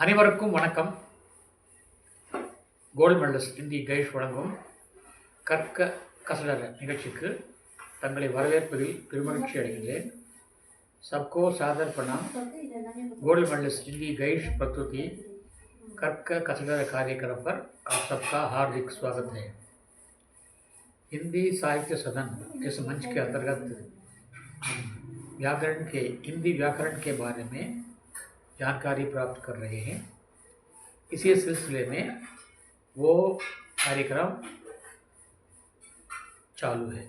அனைவருக்கும் வணக்கம். Gold medalist Hindi கைஷ் வழங்கும் கற்க கசடர நிகழ்ச்சிக்கு தங்களை வரவேற்பதில் பெருமகிழ்ச்சி அடைகின்றேன். सबको सादर प्रणाम. गोल्ड मेडलिस्ट हिंदी गाइड प्रस्तुति कर्क कसरत कार्यक्रम पर आप सबका हार्दिक स्वागत है. हिंदी साहित्य सदन इस मंच के अंतर्गत हिंदी व्याकरण के बारे में जानकारी प्राप्त कर रहे हैं. इसी सिलसिले में वो कार्यक्रम चालू है.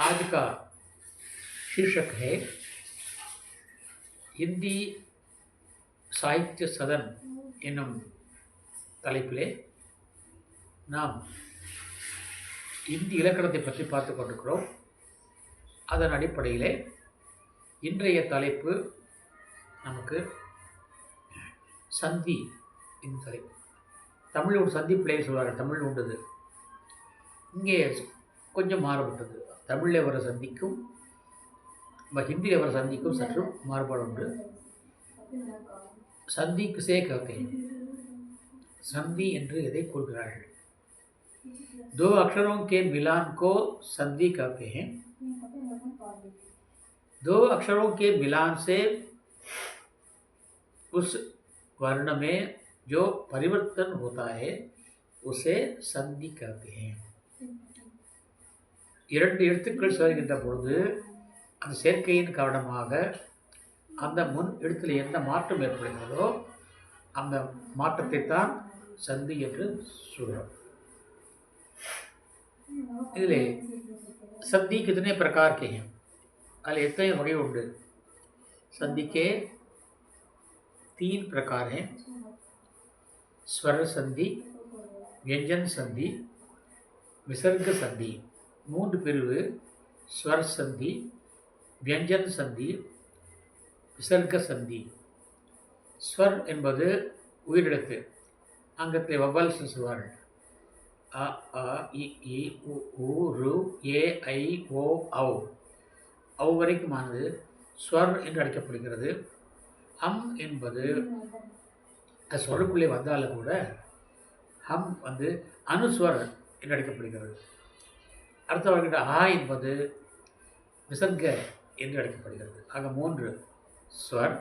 आज का शीर्षक है हिंदी साहित्य सदन एनुम தலைப்பிலே நாம் இந்தி இலக்கணத்தை பற்றி பார்த்து கொண்டிருக்கிறோம். அதன் அடிப்படையிலே இன்றைய தலைப்பு நமக்கு சந்தி. இந்த தலைப்பு தமிழ் ஒரு சந்தி பிள்ளைன்னு சொல்வார்கள். தமிழ் உண்டது, இங்கே கொஞ்சம் மாறுபட்டது. தமிழில் வர சந்திக்கும் ஹிந்தியில் வர சந்திக்கும் சற்று மாறுபாடு உண்டு. சந்தி கிசே कहते हैं. சந்தி என்று எதை கூறுகிறார்கள்? दो अक्षरों के मिलान को संधि कहते हैं. दो अक्षरों के मिलान से उस वर्ण में जो परिवर्तन होता है उसे संधि कहते हैं. இரண்டு எழுத்துக்கள் சேர்கின்ற பொழுது அந்த சேர்க்கையின் காரணமாக அந்த முன் எழுத்தில் எந்த மாற்றம் ஏற்படுகிறதோ அந்த மாற்றத்தை தான் சந்தி என்று சொல்கிறோம். இதில் சந்தி कितने प्रकार के हैं? அதில் எத்தனை வகை உண்டு? संधि के 3 प्रकार हैं. स्वर संधि, व्यंजन संधि, विसर्ग संधि. 3 பிரிவு. ஸ்வர் சந்தி, व्यंजन संधि, விசர்க சந்தி. ஸ்வர் என்பது உயிரெழுத்து. ஆங்கிலத்தில் வவ்வல்ஸ் சொல்வார்கள். அ, ஆ, இ, ஈ, உ, ஊ, ரு, ஏ, ஐ, ஓ, ஔ. ஔ வரைக்குமானது ஸ்வர் என்று அழைக்கப்படுகிறது. ஹம் என்பது ஸ்வருக்குள்ளே வந்தாலும் கூட ஹம் அனுஸ்வர் என்று அழைக்கப்படுகிறது. அடுத்த வகையில் ஆ என்பது விசர்க என்று அழைக்கப்படுகிறது. ஆக 3: ஸ்வர்,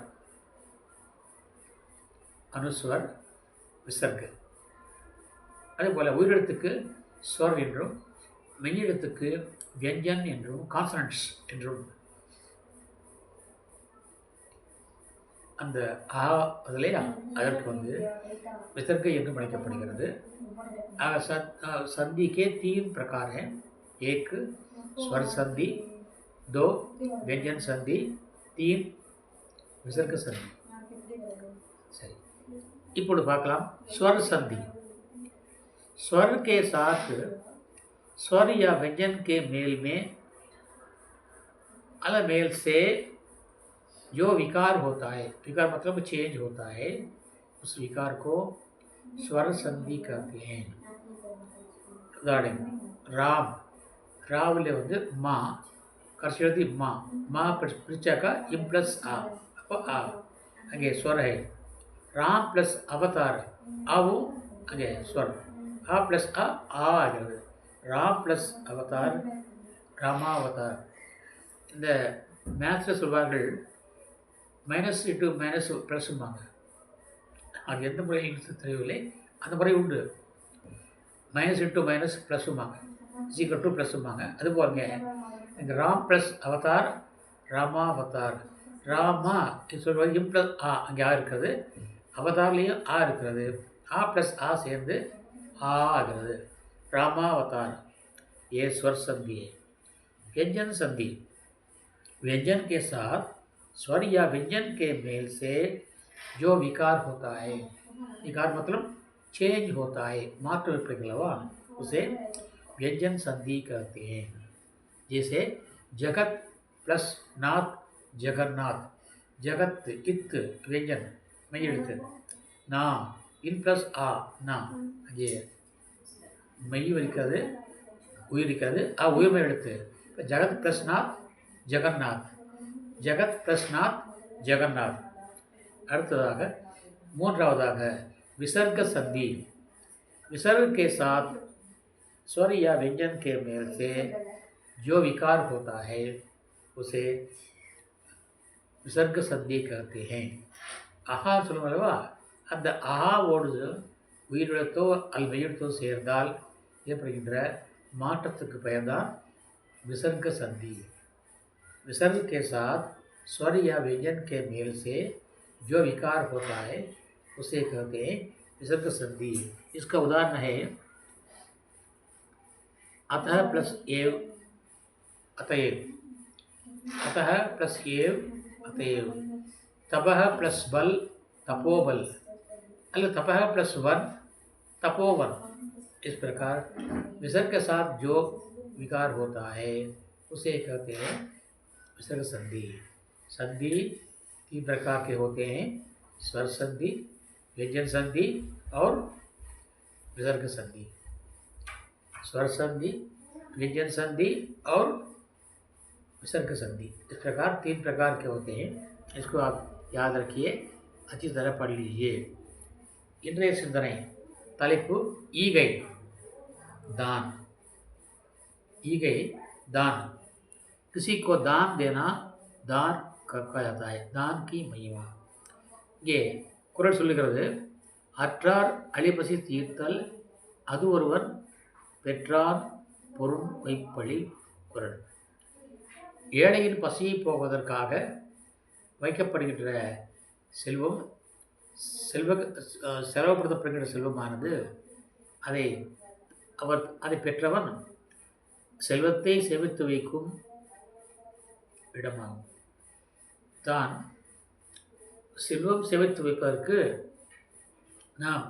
அனுஸ்வர், விசர்க. அதேபோல் உயிரெழுத்துக்கு ஸ்வர் என்றும் மெய்யெழுத்துக்கு வியஞ்சன் என்றும் கான்சனன்ட்ஸ் என்றும் அந்த ஆ அதிலே அதற்கு விசர்க என்றும் அழைக்கப்படுகிறது. ஆக संधि के 3 प्रकार हैं. 1 स्वर संधि, 2 व्यंजन संधि, 3 विसर्ग संधि. सही. இப்பொழுது பார்க்கலாம் स्वर संधि. स्वर के साथ स्वर या व्यंजन के मेल में मेल से जो विकार होता है, विकार मतलब चेंज होता है, उस विकार को स्वर संधि कहते हैं. उदाहरण राम. ராவில் மா கடைசி எழுதி மா பிரிச்சாக்கா இம் ப்ளஸ் ஆ. அப்போ ஆ அங்கே ஸ்வர் ஹை. ராம் ப்ளஸ் அவதார் ஆவும் அங்கே ஸ்வர். ஆ ப்ளஸ் ஆ ஆகிறது. ராம் ப்ளஸ் அவதார் ராமாவதார். இந்த மேத்ஸில் சொல்வார்கள் மைனஸ் இன்ட்டு மைனஸ் ப்ளஸ்ஸும்பாங்க. அது எந்த முறையில் தெரியவில்லை, அந்த முறை உண்டு. மைனஸ் இன்ட்டு மைனஸ் ப்ளஸ்ஸும்பாங்க, ஈக்குவல் டு ப்ளஸ்ஸும்பாங்க. அதுபோலங்க இங்கே ராம் ப்ளஸ் அவதார் ராமாவதார். ராமா சொல்வது இம் ப்ளஸ் ஆ அங்கே ஆ இருக்கிறது, அவதார்லேயும் ஆ இருக்கிறது. ஆ ப்ளஸ் ஆ சேர்ந்து ஆ ஆகிறது. रामावतार. ये स्वर संधि है. व्यंजन संधि. व्यंजन के साथ स्वर या व्यंजन के मेल से जो विकार होता है, विकार मतलब चेंज होता है, मात्र विप्रगलवा, उसे व्यंजन संधि कहते हैं. जैसे जगत प्लस नाथ जगन्नाथ. जगत इत व्यंजन मैं எழுத்து ना इन प्लस आ ना. ये மெய் இருக்கிறது, உயிர் இருக்கிறது. உயிர்மை எழுத்து. இப்போ ஜகத் ப்ளஸ் நாத் ஜெகநாத். ஜகத் ப்ளஸ் நாத் ஜெகநாத். அடுத்ததாக மூன்றாவதாக विसर्ग संधि। विसर्ग के साथ स्वर या व्यंजन के मेल से जो विकार होता है उसे विसर्ग संधि कहते हैं. அஹா சொல்லுவோம் அல்லவா, அந்த அஹாவோடு உயிரிழத்தோ மெய்யெழுத்தோ சேர்ந்தால் ஏற்படுகின்ற மாற்றத்துக்கு பெயர்தான் विसर्ग संधि. विसर्ग के साथ स्वर या व्यंजन के मेल से जो विकार होता है उसे कहते हैं विसर्ग संधि. इसका उदाहरण है अतः प्लस एव अतएव, अतः प्लस एव अतएव, तपः प्लस बल तपोबल, अल तपः प्लस वन तपोवन. इस प्रकार विसर्ग के साथ जो विकार होता है उसे कहते हैं विसर्ग संधि. संधि 3 प्रकार के होते हैं, स्वर संधि, व्यंजन संधि और विसर्ग संधि. स्वर संधि, व्यंजन संधि और विसर्ग संधि, इस प्रकार 3 प्रकार के होते हैं. इसको आप याद रखिए, अच्छी तरह पढ़ लीजिए. இன்றைய சிந்தனை தலைப்பு ஈகை, दान. ईगई दान, किसी को दान देना दान कहा जाता है. दान की महिमा. இங்கே குறள் சொல்லுகிறது, அற்றார் அழிபசி தீர்த்தல் அது ஒருவன் பெற்றார் பொருள் வைப்பழி குறள். ஏழையின் பசியை போவதற்காக வைக்கப்படுகின்ற செல்வம், செலவுபடுத்தப்படுகின்ற செல்வமானது அதை பெற்றவன் செல்வத்தை சேமித்து வைக்கும் இடமாகும். தான் செல்வம் சேமித்து வைப்பதற்கு நாம்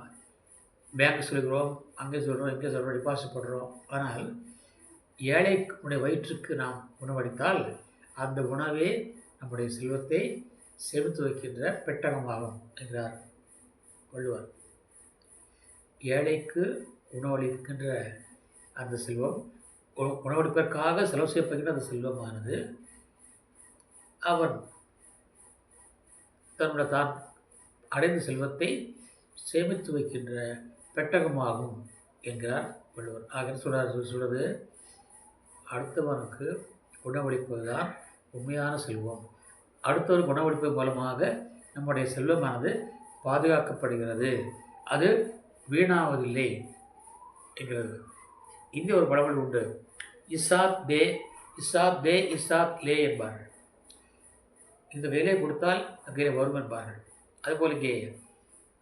பேங்க் சொல்கிறோம், அங்கே சொல்கிறோம், இங்கே சொல்கிறோம், டிபாசிட் பண்ணுறோம். ஆனால் ஏழைக்குடைய வயிற்றுக்கு நாம் உணவளித்தால் அந்த உணவே நம்முடைய செல்வத்தை சேமித்து வைக்கின்ற பெட்டகமாகும் என்கிறார் வள்ளுவர். ஏழைக்கு உணவளிக்கின்ற அந்த செல்வம், உணவளிப்பதற்காக செலவு செய்யப்படுகின்ற அந்த செல்வமானது அவன் தன்னுடைய தான் அடைந்த செல்வத்தை சேமித்து வைக்கின்ற பெட்டகமாகும் என்கிறார் வள்ளுவர். ஆக சொல்வது, அடுத்தவனுக்கு உணவளிப்பது தான் உண்மையான செல்வம். அடுத்தவருக்கு உணவளிப்பது மூலமாக நம்முடைய செல்வமானது பாதுகாக்கப்படுகிறது, அது வீணாவதில்லை என்கிறது. இங்கே ஒரு பழமொழி உண்டு, இசாத் தே இசாத் தே இசாத் லே என்பார்கள். இந்த வேலையை கொடுத்தால் அங்கே வரும் என்பார்கள். அதுபோல் இங்கே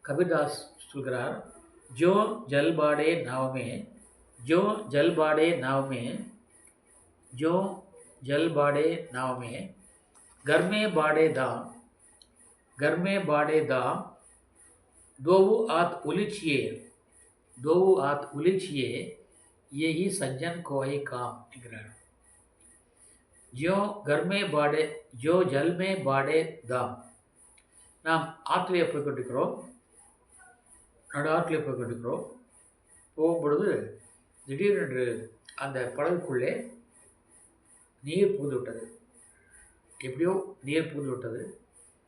கபீர்தாஸ் சொல்கிறார், ஜோ ஜல்பாடே நாவமே, ஜோ ஜல்பாடே நாவமே, ஜோ ஜல்பாடே நாவமே, கர்மே பாடே தாம், கர்மே பாடே தாம், दोऊ आत उलिचिए, दोऊ आत उलिचिए, यही सज्जन को ही काम एंகிறார். जो घर में बाड़े, जो जल में बाड़े दाम. நாம் ஆற்றிலே போய் கொண்டிருக்கிறோம், நடு ஆற்றிலே போய் கொண்டிருக்கிறோம். போகும்பொழுது திடீரென்று அந்த படகுக்குள்ளே நீர் புகுந்து விட்டது. எப்படியோ நீர் புகுந்து விட்டது.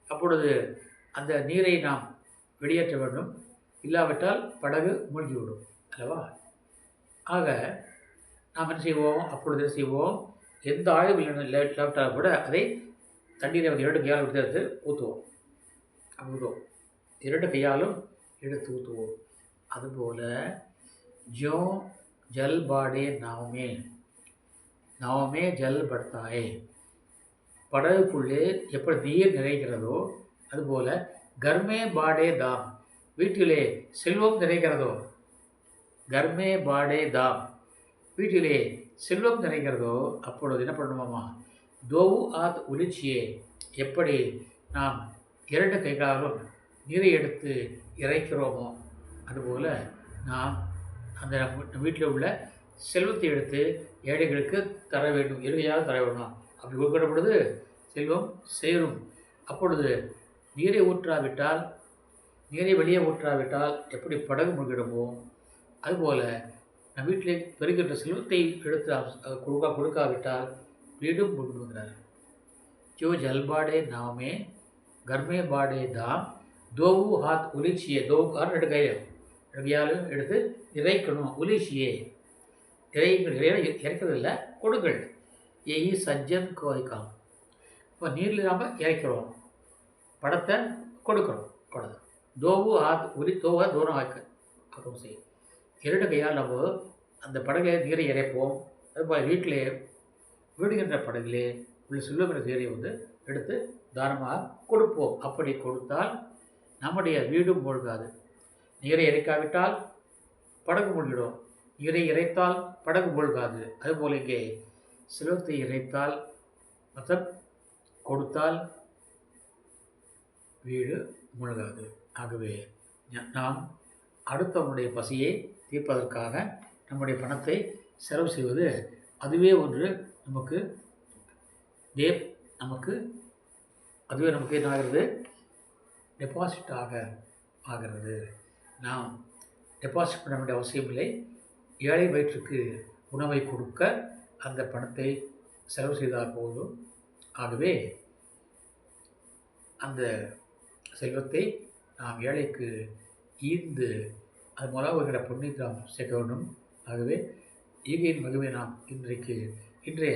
அப்பொழுது அந்த நீரை நாம் வெளியேற்ற வேண்டும், இல்லாவிட்டால் படகு மூழ்கிவிடும் அல்லவா. ஆக நாம் என்ன செய்வோம், அப்பொழுது என்ன செய்வோம், எந்த ஆய்வு இல்லாவிட்டால் கூட அதை தண்ணீரை 2 கையால் எடுத்து ஊற்றுவோம். அப்படி ஊற்றுவோம், 2 கையாலும் எடுத்து ஊற்றுவோம். அதுபோல் ஜோ ஜல் பாடே நாவமே, நாவமே ஜல் படுத்தாயே, படகுக்குள்ளே எப்படி நீர் நிறைகிறதோ அதுபோல் கர்மே பாடே தாம், வீட்டிலே செல்வம் நிறைகிறதோ, கர்மே பாடே தாம், வீட்டிலே செல்வம் நிறைகிறதோ அப்பொழுது என்ன பண்ணுவோமா, தோவு ஆத் உலிச்சியே, எப்படி நாம் 2 கைகாலும் நீரை எடுத்து இறைக்கிறோமோ அதுபோல் நாம் அந்த வீட்டில் உள்ள செல்வத்தை எடுத்து ஏழைகளுக்கு தர வேண்டும், இறுதியாக தர வேண்டும். அப்படி கொடுக்கிற பொழுது செல்வம் சேரும். அப்பொழுது நீரை ஊற்றாவிட்டால், நீரை வெளியே ஊற்றாவிட்டால் எப்படி படகு மூழ்கிடுமோ அதுபோல் நம் வீட்டிலே பெறுகின்ற செல்வத்தை எடுத்து கொடுக்காவிட்டால் வீடும் மூழ்கிடுகிறார். ஜோ ஜல்பாடே நாமே, கர்மே பாடே தாம், தோவு ஹாத் உலிச்சியே தோவு கார் நெடுகையாலும் எடுத்து இறைக்கணும் உலிச்சியே இறைக்கிறது இல்லை கொடுங்கள் ஏஇ சஜ்ஜன் கோதிக்காம் இப்போ நீரில் நாம் இறைக்கிறோம் படத்தை கொடுக்கணும் அவ்வளோதான் தோவு ஆத் உரி தோவை தூரம் ஆக்கும் செய்யும் 2 கையால் நம்ம அந்த படகை நீரை இறைப்போம். அதுபோல் வீட்டிலே வீடுகின்ற படகிலே உள்ள செல்வங்கிற நீரை எடுத்து தானமாக கொடுப்போம். அப்படி கொடுத்தால் நம்முடைய வீடும் மூழ்காது. நீரை இறைக்காவிட்டால் படகு மூழ்கிடும். நீரை இறைத்தால் படகு மூழ்காது. அதுபோல் இங்கே செல்வத்தை இறைத்தால் மொத்தம் கொடுத்தால் வீடு மூழ்காது. ஆகவே நாம் அடுத்தவனுடைய பசியை தீர்ப்பதற்காக நம்முடைய பணத்தை செலவு செய்வது அதுவே ஒன்று நமக்கு என்ன ஆகிறது? டெபாசிட் ஆகிறது. நாம் டெபாசிட் பண்ண வேண்டிய அவசியமில்லை. ஏழை வயிற்றுக்கு உணவை கொடுக்க அந்த பணத்தை செலவு செய்தால் போதும். ஆகவே அந்த செல்வத்தை நாம் ஏழைக்கு ஈர்ந்து அது மூலம் வருகிற புண்ணியத்தை நாம் சேர்க்க வேண்டும். ஆகவே ஈகையின் மகிமை நாம் இன்றைய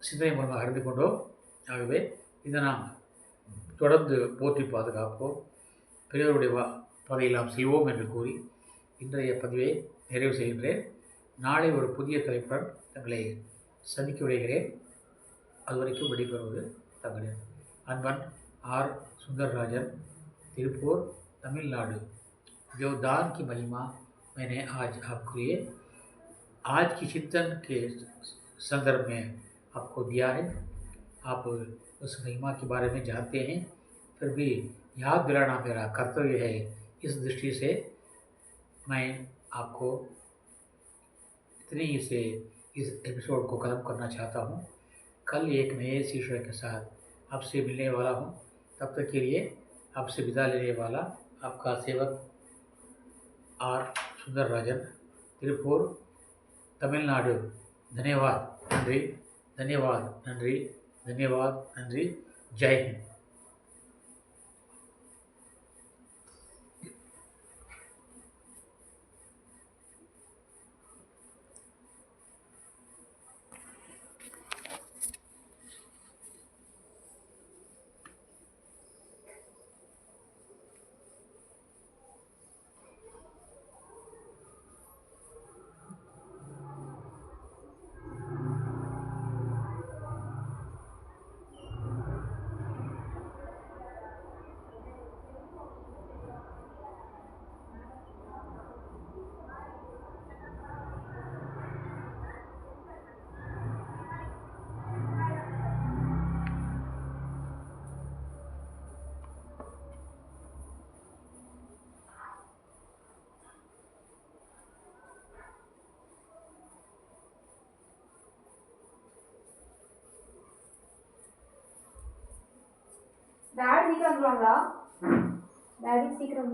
சிந்தனை மூலமாக அறிந்து கொண்டோம். ஆகவே இதை நாம் தொடர்ந்து போற்றி பாதுகாப்போம். பெரியவருடைய பதையில் நாம் செய்வோம் என்று கூறி இன்றைய பதிவை நிறைவு செய்கின்றேன். நாளை ஒரு புதிய தலைப்புடன் தங்களை சந்திக்க விடுகிறேன். அதுவரைக்கும் விடைபெறுவது தங்களின் அன்பன் ஆர். सुंदरराजन, तिरुपुर, तमिलनाडु। जो दान की महिमा मैंने आज आपको ये आज की चिंतन के संदर्भ में आपको दिया है। आप उस महिमा के बारे में जानते हैं, फिर भी याद दिलाना मेरा कर्तव्य है। इस दृष्टि से मैं आपको इतनी ही से इस एपिसोड को खत्म करना चाहता हूँ। कल एक नए शीर्षक के साथ आपसे मिलने वाला हूँ। तब तक के लिए आपसे विदा लेने वाला आपका सेवक आर. सुंदरराजन, तिरुपुर, तमिलनाडु। धन्यवाद, नंरी, धन्यवाद, नंरी, धन्यवाद, नंरी। जय हिंद। டாடி சீக்கிரம் வாங்களா? டாடி சீக்கிரம்